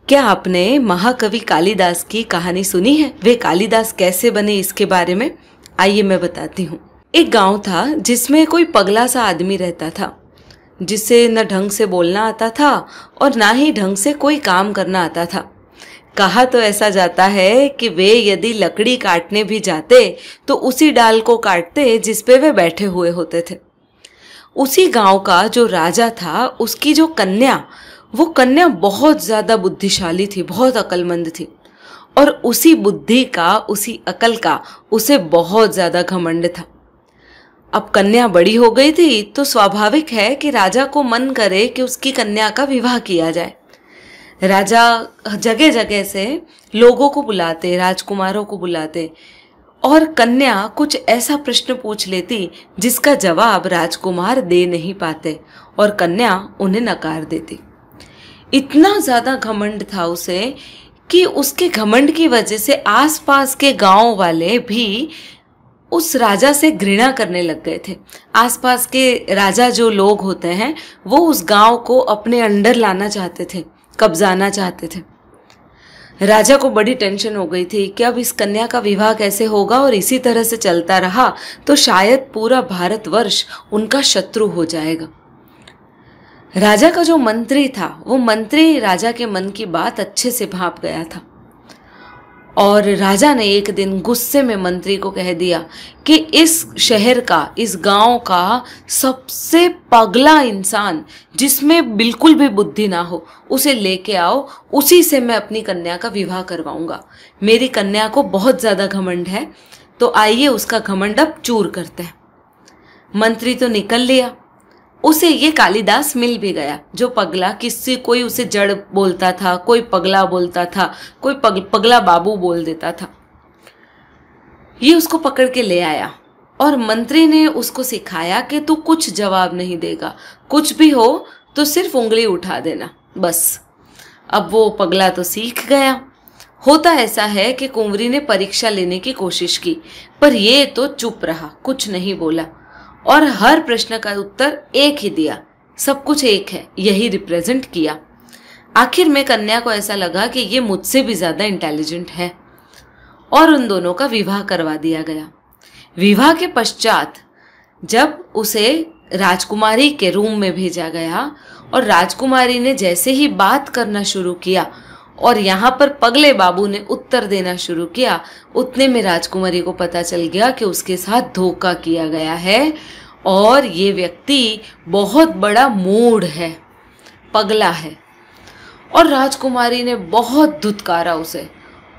क्या आपने महाकवि कालिदास की कहानी सुनी है? वे कालिदास कैसे बने इसके बारे में आइए मैं बताती हूँ। एक गांव था जिसमें कोई पगला सा आदमी रहता था, जिसे न ढंग से बोलना आता था और ना ही ढंग से कोई काम करना आता था। कहा तो ऐसा जाता है कि वे यदि लकड़ी काटने भी जाते तो उसी डाल को काटते जिस पे वे बैठे हुए होते थे। उसी गांव का जो राजा था, उसकी जो कन्या, वो कन्या बहुत ज़्यादा बुद्धिशाली थी, बहुत अक्लमंद थी। और उसी बुद्धि का, उसी अकल का उसे बहुत ज़्यादा घमंड था। अब कन्या बड़ी हो गई थी तो स्वाभाविक है कि राजा को मन करे कि उसकी कन्या का विवाह किया जाए। राजा जगह जगह से लोगों को बुलाते, राजकुमारों को बुलाते, और कन्या कुछ ऐसा प्रश्न पूछ लेती जिसका जवाब राजकुमार दे नहीं पाते और कन्या उन्हें नकार देती। इतना ज़्यादा घमंड था उसे कि उसके घमंड की वजह से आसपास के गांव वाले भी उस राजा से घृणा करने लग गए थे। आसपास के राजा जो लोग होते हैं वो उस गांव को अपने अंडर लाना चाहते थे, कब्जाना चाहते थे। राजा को बड़ी टेंशन हो गई थी कि अब इस कन्या का विवाह कैसे होगा, और इसी तरह से चलता रहा तो शायद पूरा भारतवर्ष उनका शत्रु हो जाएगा। राजा का जो मंत्री था, वो मंत्री राजा के मन की बात अच्छे से भांप गया था, और राजा ने एक दिन गुस्से में मंत्री को कह दिया कि इस शहर का, इस गांव का सबसे पगला इंसान जिसमें बिल्कुल भी बुद्धि ना हो, उसे लेके आओ, उसी से मैं अपनी कन्या का विवाह करवाऊंगा। मेरी कन्या को बहुत ज़्यादा घमंड है, तो आइए उसका घमंड अब चूर करते हैं। मंत्री तो निकल लिया, उसे ये कालिदास मिल भी गया, जो पगला, किसी कोई उसे जड़ बोलता था, कोई पगला बोलता था, कोई पगला बाबू बोल देता था। ये उसको पकड़ के ले आया और मंत्री ने उसको सिखाया कि तू कुछ जवाब नहीं देगा, कुछ भी हो तो सिर्फ उंगली उठा देना, बस। अब वो पगला तो सीख गया। होता ऐसा है कि कुंवरी ने परीक्षा लेने की कोशिश की, पर ये तो चुप रहा, कुछ नहीं बोला, और हर प्रश्न का उत्तर एक ही दिया, सब कुछ एक है, यही रिप्रेजेंट किया। आखिर में कन्या को ऐसा लगा कि ये मुझसे भी ज़्यादा इंटेलिजेंट है, और उन दोनों का विवाह करवा दिया गया। विवाह के पश्चात जब उसे राजकुमारी के रूम में भेजा गया और राजकुमारी ने जैसे ही बात करना शुरू किया और यहाँ पर पगले बाबू ने उत्तर देना शुरू किया, उतने में राजकुमारी को पता चल गया कि उसके साथ धोखा किया गया है और ये व्यक्ति बहुत बड़ा मूढ़ है, पगला है। और राजकुमारी ने बहुत धुतकारा उसे,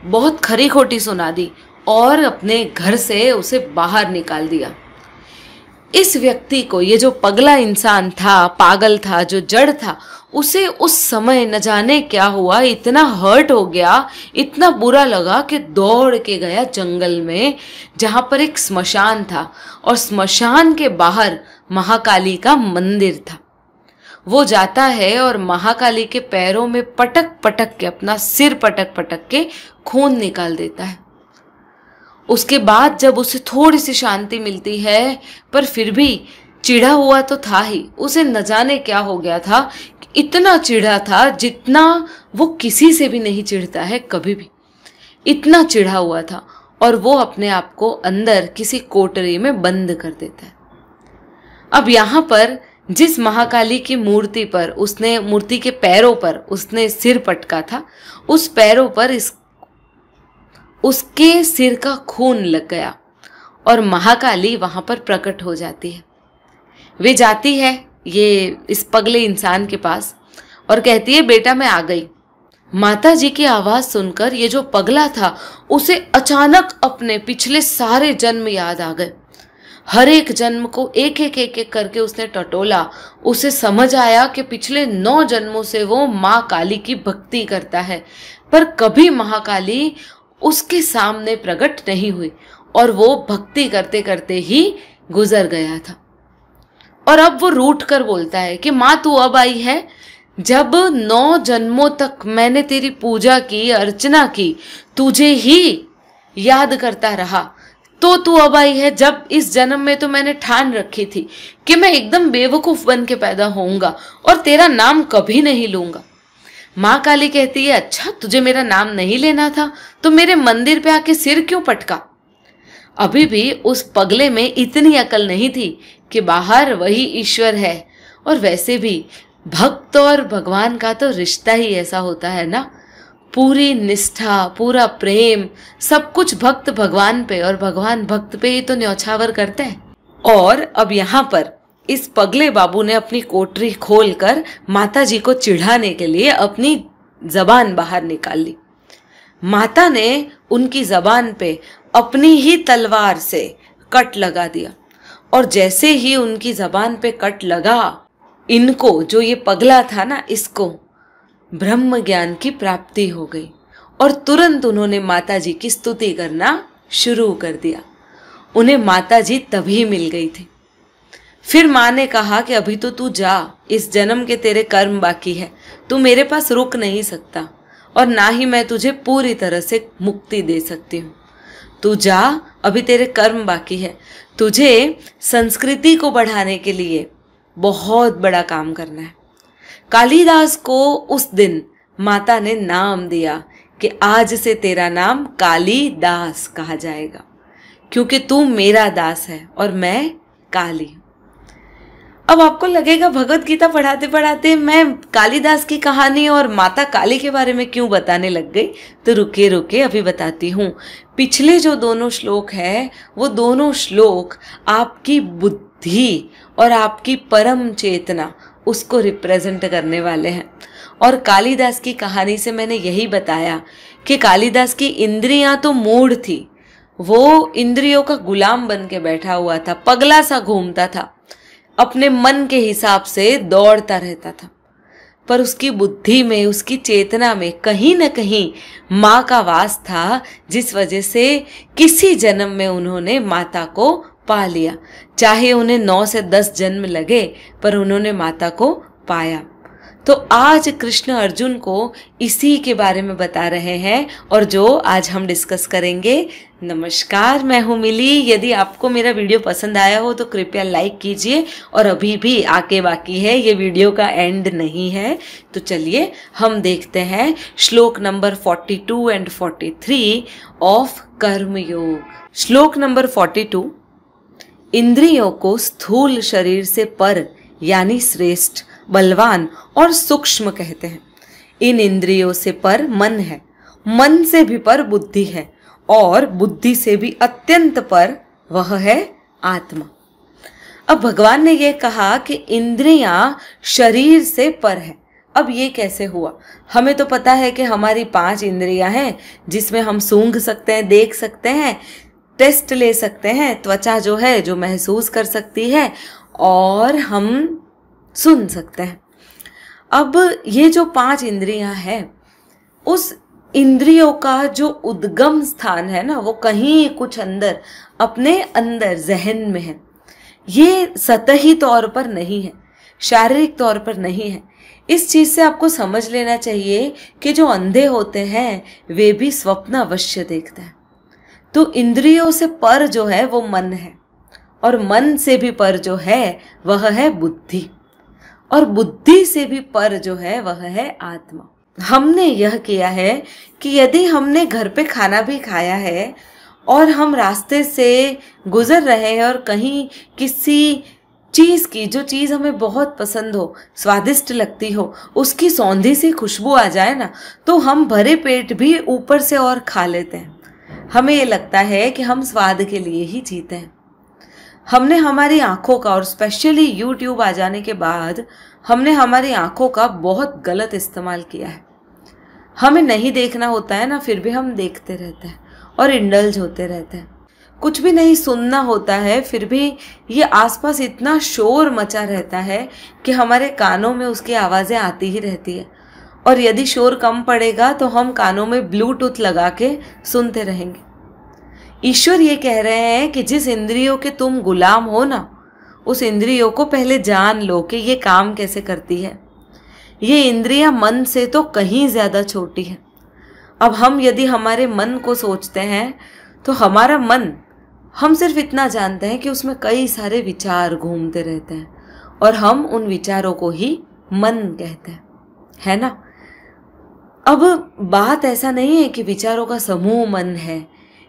बहुत खरी खोटी सुना दी और अपने घर से उसे बाहर निकाल दिया। इस व्यक्ति को, ये जो पगला इंसान था, पागल था, जो जड़ था, उसे उस समय न जाने क्या हुआ, इतना हर्ट हो गया, इतना बुरा लगा कि दौड़ के गया जंगल में, जहाँ पर एक स्मशान था, और स्मशान के बाहर महाकाली का मंदिर था। वो जाता है और महाकाली के पैरों में पटक पटक के, अपना सिर पटक पटक के खून निकाल देता है। उसके बाद जब उसे थोड़ी सी शांति मिलती है, पर फिर भी चिढ़ा हुआ तो था ही, उसे न जाने क्या हो गया था, इतना चिढ़ा था जितना वो किसी से भी नहीं चिढ़ता है कभी भी, इतना चिढ़ा हुआ था, और वो अपने आप को अंदर किसी कोठरी में बंद कर देता है। अब यहाँ पर जिस महाकाली की मूर्ति पर उसने, मूर्ति के पैरों पर उसने सिर पटका था, उस पैरों पर उसके सिर का खून लग गया और महाकाली वहां पर प्रकट हो जाती है। वे जाती है ये इस पगले इंसान के पास और कहती है, बेटा मैं आ गई। माता जी की आवाज सुनकर ये जो पगला था, उसे अचानक अपने पिछले सारे जन्म याद आ गए। हर एक जन्म को एक एक करके उसने टटोला। उसे समझ आया कि पिछले 9 जन्मों से वो माँ काली की भक्ति करता है, पर कभी महाकाली उसके सामने प्रकट नहीं हुई और वो भक्ति करते करते ही गुजर गया था। और अब वो रूठ कर बोलता है कि माँ तू अब आई है, जब 9 जन्मों तक मैंने तेरी पूजा की, अर्चना की, तुझे ही याद करता रहा, तो तू अब आई है। जब इस जन्म में तो मैंने ठान रखी थी कि मैं एकदम बेवकूफ बन के पैदा होऊंगा और तेरा नाम कभी नहीं लूंगा। माँ काली कहती है, अच्छा तुझे मेरा नाम नहीं लेना था तो मेरे मंदिर पे आके सिर क्यों पटका। अभी भी उस पगले में इतनी अकल नहीं थी कि बाहर वही ईश्वर है, और वैसे भी भक्त और भगवान का तो रिश्ता ही ऐसा होता है ना, पूरी निष्ठा, पूरा प्रेम, सब कुछ भक्त भगवान पे और भगवान भक्त पे ही तो न्यौछावर करते हैं। और अब यहाँ पर इस पगले बाबू ने अपनी कोठरी खोलकर माता जी को चिढ़ाने के लिए अपनी जबान बाहर निकाल ली। माता ने उनकी जबान पे अपनी ही तलवार से कट लगा दिया, और जैसे ही उनकी जबान पे कट लगा, इनको, जो ये पगला था ना, इसको ब्रह्म ज्ञान की प्राप्ति हो गई, और तुरंत उन्होंने माता जी की स्तुति करना शुरू कर दिया। उन्हें माता जी तभी मिल गई थी। फिर माँ ने कहा कि अभी तो तू जा, इस जन्म के तेरे कर्म बाकी है, तू मेरे पास रुक नहीं सकता, और ना ही मैं तुझे पूरी तरह से मुक्ति दे सकती हूँ। तू जा, अभी तेरे कर्म बाकी है, तुझे संस्कृति को बढ़ाने के लिए बहुत बड़ा काम करना है। कालिदास को उस दिन माता ने नाम दिया कि आज से तेरा नाम कालिदास कहा जाएगा, क्योंकि तू मेरा दास है और मैं काली। अब आपको लगेगा भगवत गीता पढ़ाते पढ़ाते मैं कालिदास की कहानी और माता काली के बारे में क्यों बताने लग गई, तो रुके रुके अभी बताती हूँ। पिछले जो दोनों श्लोक है, वो दोनों श्लोक आपकी बुद्धि और आपकी परम चेतना, उसको रिप्रेजेंट करने वाले हैं। और कालिदास की कहानी से मैंने यही बताया कि कालिदास की इंद्रियां तो मूढ़ थी, वो इंद्रियों का गुलाम बन के बैठा हुआ था, पगला सा घूमता था, अपने मन के हिसाब से दौड़ता रहता था, पर उसकी बुद्धि में, उसकी चेतना में कहीं न कहीं माँ का वास था, जिस वजह से किसी जन्म में उन्होंने माता को पा लिया। चाहे उन्हें 9 से 10 जन्म लगे, पर उन्होंने माता को पाया। तो आज कृष्ण अर्जुन को इसी के बारे में बता रहे हैं, और जो आज हम डिस्कस करेंगे। नमस्कार, मैं हूँ मिली। यदि आपको मेरा वीडियो पसंद आया हो तो कृपया लाइक कीजिए, और अभी भी आगे बाकी है, ये वीडियो का एंड नहीं है। तो चलिए हम देखते हैं श्लोक नंबर 42 एंड 43 ऑफ कर्मयोग। श्लोक नंबर 42, इंद्रियों को स्थूल शरीर से पर यानी श्रेष्ठ, बलवान और सूक्ष्म कहते हैं। इन इंद्रियों से पर मन है, मन से भी पर बुद्धि है, और बुद्धि से भी अत्यंत पर वह है आत्मा। अब भगवान ने यह कहा कि इंद्रियां शरीर से पर है। अब ये कैसे हुआ? हमें तो पता है कि हमारी 5 इंद्रियां हैं, जिसमें हम सूंघ सकते हैं, देख सकते हैं, टेस्ट ले सकते हैं, त्वचा जो है जो महसूस कर सकती है, और हम सुन सकते हैं। अब ये जो 5 इंद्रियां हैं, उस इंद्रियों का जो उद्गम स्थान है ना, वो कहीं कुछ अंदर, अपने अंदर जहन में है। ये सतही तौर पर नहीं है, शारीरिक तौर पर नहीं है। इस चीज से आपको समझ लेना चाहिए कि जो अंधे होते हैं वे भी स्वप्न अवश्य देखते हैं। तो इंद्रियों से पर जो है वो मन है, और मन से भी पर जो है वह है बुद्धि, और बुद्धि से भी पर जो है वह है आत्मा। हमने यह किया है कि यदि हमने घर पे खाना भी खाया है और हम रास्ते से गुजर रहे हैं, और कहीं किसी चीज़ की, जो चीज़ हमें बहुत पसंद हो, स्वादिष्ट लगती हो, उसकी सौंधी सी खुशबू आ जाए ना, तो हम भरे पेट भी ऊपर से और खा लेते हैं। हमें ये लगता है कि हम स्वाद के लिए ही जीते हैं। हमने हमारी आंखों का, और स्पेशली यूट्यूब आ जाने के बाद हमने हमारी आंखों का बहुत गलत इस्तेमाल किया है। हमें नहीं देखना होता है ना, फिर भी हम देखते रहते हैं और इंडल्ज होते रहते हैं। कुछ भी नहीं सुनना होता है, फिर भी ये आसपास इतना शोर मचा रहता है कि हमारे कानों में उसकी आवाज़ें आती ही रहती है। और यदि शोर कम पड़ेगा तो हम कानों में ब्लूटूथ लगा के सुनते रहेंगे। ईश्वर ये कह रहे हैं कि जिस इंद्रियों के तुम गुलाम हो ना, उस इंद्रियों को पहले जान लो कि ये काम कैसे करती है। ये इंद्रियां मन से तो कहीं ज़्यादा छोटी है। अब हम यदि हमारे मन को सोचते हैं तो हमारा मन, हम सिर्फ इतना जानते हैं कि उसमें कई सारे विचार घूमते रहते हैं, और हम उन विचारों को ही मन कहते हैं, है ना। अब बात ऐसा नहीं है कि विचारों का समूह मन है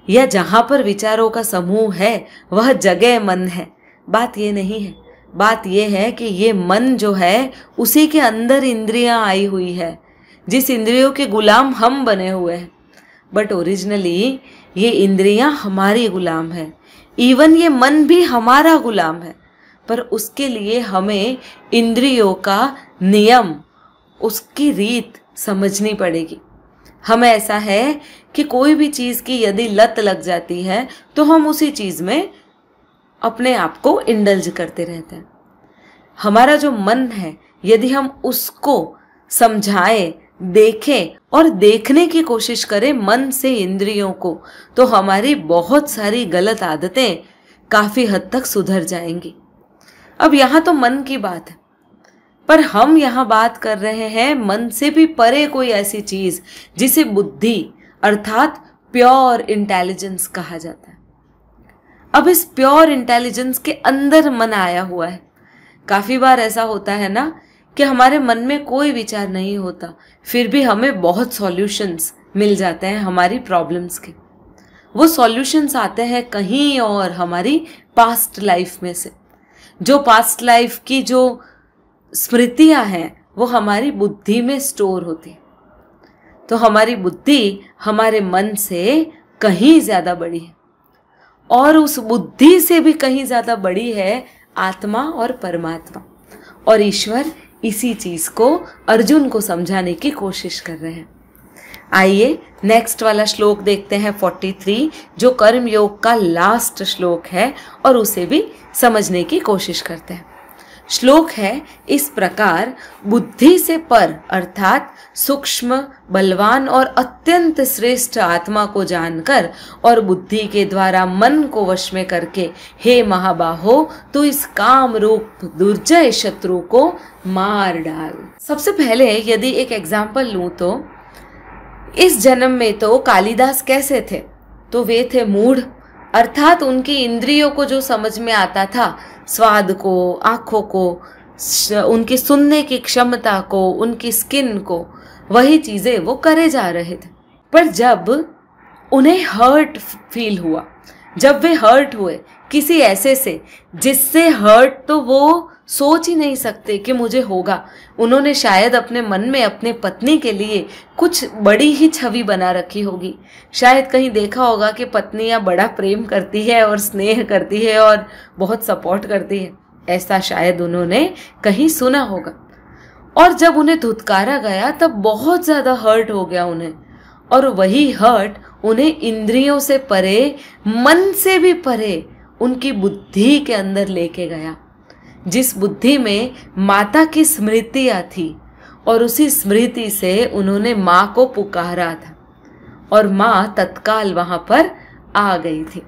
या जहां पर विचारों का समूह है वह जगह मन है। बात ये नहीं है। बात ये है कि ये मन जो है उसी के अंदर इंद्रियां आई हुई है, जिस इंद्रियों के गुलाम हम बने हुए हैं। बट ओरिजिनली ये इंद्रियां हमारी गुलाम है। इवन ये मन भी हमारा गुलाम है। पर उसके लिए हमें इंद्रियों का नियम, उसकी रीत समझनी पड़ेगी। हमें ऐसा है कि कोई भी चीज़ की यदि लत लग जाती है तो हम उसी चीज़ में अपने आप को इंडल्ज करते रहते हैं। हमारा जो मन है, यदि हम उसको समझाएं, देखें और देखने की कोशिश करें मन से इंद्रियों को, तो हमारी बहुत सारी गलत आदतें काफ़ी हद तक सुधर जाएंगी। अब यहाँ तो मन की बात है, पर हम यहाँ बात कर रहे हैं मन से भी परे कोई ऐसी चीज जिसे बुद्धि अर्थात प्योर इंटेलिजेंस कहा जाता है। अब इस प्योर इंटेलिजेंस के अंदर मन आया हुआ है। काफी बार ऐसा होता है ना कि हमारे मन में कोई विचार नहीं होता, फिर भी हमें बहुत सॉल्यूशंस मिल जाते हैं हमारी प्रॉब्लम्स के। वो सॉल्यूशंस आते हैं कहीं और, हमारी पास्ट लाइफ में से। जो पास्ट लाइफ की जो स्मृतियां हैं वो हमारी बुद्धि में स्टोर होती। तो हमारी बुद्धि हमारे मन से कहीं ज्यादा बड़ी है, और उस बुद्धि से भी कहीं ज्यादा बड़ी है आत्मा और परमात्मा। और ईश्वर इसी चीज को अर्जुन को समझाने की कोशिश कर रहे हैं। आइए नेक्स्ट वाला श्लोक देखते हैं 43, जो कर्म योग का लास्ट श्लोक है, और उसे भी समझने की कोशिश करते हैं। श्लोक है इस प्रकार, बुद्धि से पर अर्थात सूक्ष्म, बलवान और अत्यंत श्रेष्ठ आत्मा को जानकर और बुद्धि के द्वारा मन को वश में करके, हे महाबाहो, तू इस काम रूप दुर्जय शत्रु को मार डाल। सबसे पहले यदि एक एग्जाम्पल लूं तो इस जन्म में तो कालिदास कैसे थे? तो वे थे मूढ़, अर्थात उनकी इंद्रियों को जो समझ में आता था, स्वाद को, आंखों को, उनकी सुनने की क्षमता को, उनकी स्किन को, वही चीजें वो करे जा रहे थे। पर जब उन्हें हर्ट फील हुआ, जब वे हर्ट हुए किसी ऐसे से जिससे हर्ट तो वो सोच ही नहीं सकते कि मुझे होगा, उन्होंने शायद अपने मन में अपने पत्नी के लिए कुछ बड़ी ही छवि बना रखी होगी। शायद कहीं देखा होगा कि पत्नियां बड़ा प्रेम करती है और स्नेह करती है और बहुत सपोर्ट करती है, ऐसा शायद उन्होंने कहीं सुना होगा। और जब उन्हें धुतकारा गया तब बहुत ज़्यादा हर्ट हो गया उन्हें, और वही हर्ट उन्हें इंद्रियों से परे, मन से भी परे उनकी बुद्धि के अंदर लेके गया, जिस बुद्धि में माता की स्मृतियाँ थी, और उसी स्मृति से उन्होंने माँ को पुकारा था और माँ तत्काल वहाँ पर आ गई थी।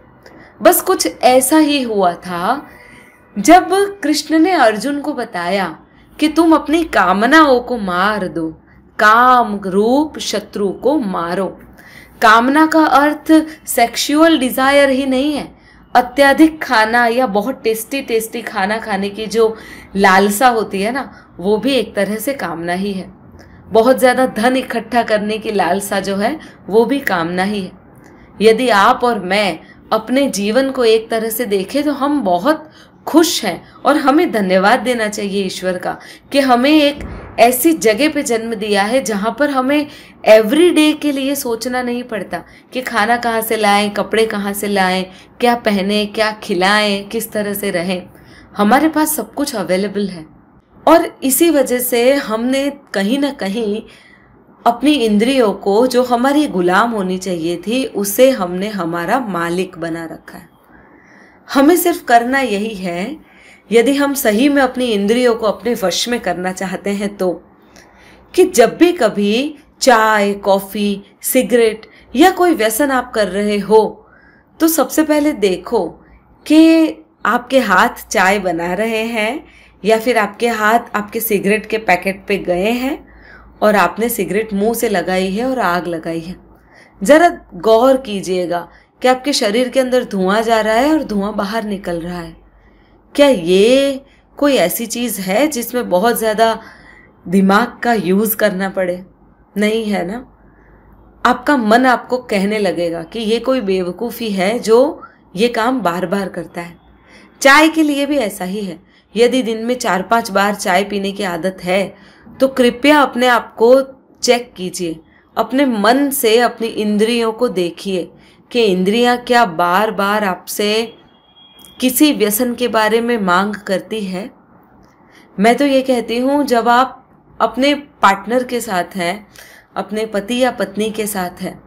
बस कुछ ऐसा ही हुआ था जब कृष्ण ने अर्जुन को बताया कि तुम अपनी कामनाओं को मार दो, काम रूप शत्रु को मारो। कामना का अर्थ सेक्सुअल डिजायर ही नहीं है। अत्यधिक खाना या बहुत टेस्टी टेस्टी खाना खाने की जो लालसा होती है ना, वो भी एक तरह से कामना ही है। बहुत ज़्यादा धन इकट्ठा करने की लालसा जो है वो भी कामना ही है। यदि आप और मैं अपने जीवन को एक तरह से देखें तो हम बहुत खुश हैं, और हमें धन्यवाद देना चाहिए ईश्वर का कि हमें एक ऐसी जगह पे जन्म दिया है जहाँ पर हमें एवरी डे के लिए सोचना नहीं पड़ता कि खाना कहाँ से लाएं, कपड़े कहाँ से लाएं, क्या पहने, क्या खिलाएं, किस तरह से रहें। हमारे पास सब कुछ अवेलेबल है, और इसी वजह से हमने कहीं ना कहीं अपनी इंद्रियों को, जो हमारी गुलाम होनी चाहिए थी, उसे हमने हमारा मालिक बना रखा है। हमें सिर्फ करना यही है, यदि हम सही में अपनी इंद्रियों को अपने वश में करना चाहते हैं तो, कि जब भी कभी चाय, कॉफ़ी, सिगरेट या कोई व्यसन आप कर रहे हो तो सबसे पहले देखो कि आपके हाथ चाय बना रहे हैं या फिर आपके हाथ आपके सिगरेट के पैकेट पे गए हैं और आपने सिगरेट मुंह से लगाई है और आग लगाई है। ज़रा गौर कीजिएगा कि आपके शरीर के अंदर धुआं जा रहा है और धुआं बाहर निकल रहा है। क्या ये कोई ऐसी चीज़ है जिसमें बहुत ज़्यादा दिमाग का यूज़ करना पड़े? नहीं है ना? आपका मन आपको कहने लगेगा कि ये कोई बेवकूफ़ी है जो ये काम बार बार करता है। चाय के लिए भी ऐसा ही है। यदि दिन में 4-5 बार चाय पीने की आदत है तो कृपया अपने आप को चेक कीजिए, अपने मन से अपनी इंद्रियों को देखिए कि इंद्रियां क्या बार बार आपसे किसी व्यसन के बारे में मांग करती है। मैं तो ये कहती हूँ, जब आप अपने पार्टनर के साथ हैं, अपने पति या पत्नी के साथ हैं,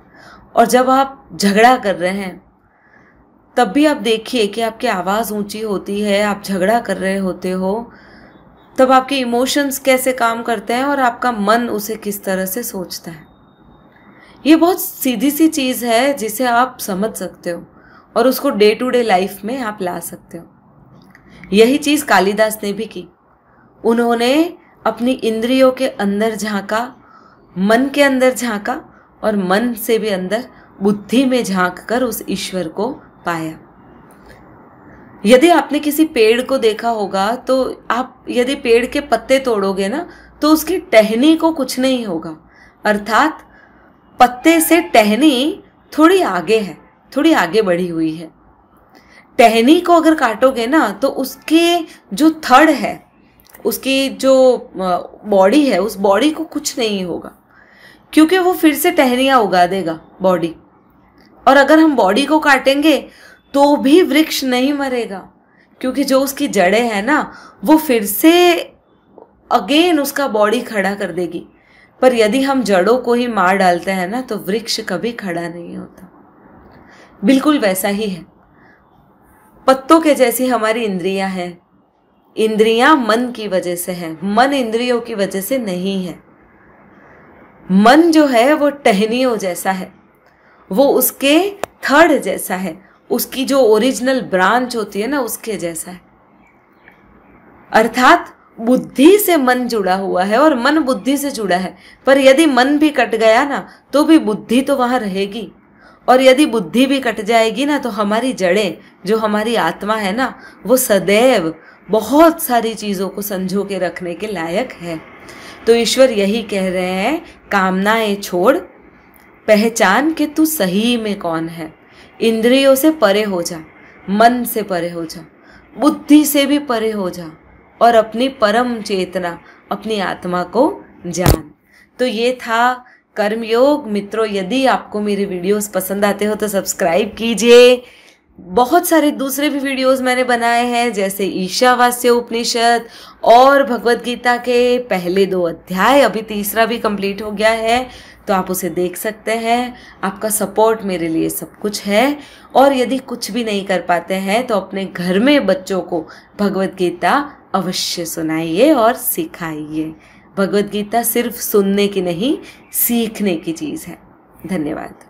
और जब आप झगड़ा कर रहे हैं, तब भी आप देखिए कि आपकी आवाज़ ऊंची होती है, आप झगड़ा कर रहे होते हो, तब आपके इमोशंस कैसे काम करते हैं और आपका मन उसे किस तरह से सोचता है। ये बहुत सीधी सी चीज़ है जिसे आप समझ सकते हो और उसको डे टू डे लाइफ में आप ला सकते हो। यही चीज़ कालिदास ने भी की। उन्होंने अपनी इंद्रियों के अंदर झांका, मन के अंदर झांका, और मन से भी अंदर बुद्धि में झांक कर उस ईश्वर को पाया। यदि आपने किसी पेड़ को देखा होगा तो आप यदि पेड़ के पत्ते तोड़ोगे ना तो उसकी टहनी को कुछ नहीं होगा, अर्थात पत्ते से टहनी थोड़ी आगे है, थोड़ी आगे बढ़ी हुई है। टहनी को अगर काटोगे ना तो उसके जो थड़ है, उसकी जो बॉडी है, उस बॉडी को कुछ नहीं होगा, क्योंकि वो फिर से टहनियाँ उगा देगा बॉडी। और अगर हम बॉडी को काटेंगे तो भी वृक्ष नहीं मरेगा, क्योंकि जो उसकी जड़ें हैं ना वो फिर से अगेन उसका बॉडी खड़ा कर देगी। पर यदि हम जड़ों को ही मार डालते हैं ना तो वृक्ष कभी खड़ा नहीं होता। बिल्कुल वैसा ही है, पत्तों के जैसी हमारी इंद्रियां हैं। इंद्रियां मन की वजह से है, मन इंद्रियों की वजह से नहीं है। मन जो है वो टहनियों जैसा है, वो उसके थड़ जैसा है, उसकी जो ओरिजिनल ब्रांच होती है ना उसके जैसा है। अर्थात बुद्धि से मन जुड़ा हुआ है और मन बुद्धि से जुड़ा है। पर यदि मन भी कट गया ना तो भी बुद्धि तो वहां रहेगी, और यदि बुद्धि भी कट जाएगी ना तो हमारी जड़ें, जो हमारी आत्मा है ना, वो सदैव बहुत सारी चीज़ों को संजो के रखने के लायक है। तो ईश्वर यही कह रहे हैं, कामनाएं छोड़, पहचान कि तू सही में कौन है। इंद्रियों से परे हो जा, मन से परे हो जा, बुद्धि से भी परे हो जा, और अपनी परम चेतना, अपनी आत्मा को जान। तो ये था कर्मयोग। मित्रों, यदि आपको मेरे वीडियोस पसंद आते हो तो सब्सक्राइब कीजिए। बहुत सारे दूसरे भी वीडियोस मैंने बनाए हैं, जैसे ईशावास्य उपनिषद और भगवत गीता के पहले 2 अध्याय, अभी तीसरा भी कंप्लीट हो गया है, तो आप उसे देख सकते हैं। आपका सपोर्ट मेरे लिए सब कुछ है। और यदि कुछ भी नहीं कर पाते हैं तो अपने घर में बच्चों को भगवत गीता अवश्य सुनाइए और सिखाइए। भगवत गीता सिर्फ सुनने की नहीं, सीखने की चीज़ है। धन्यवाद।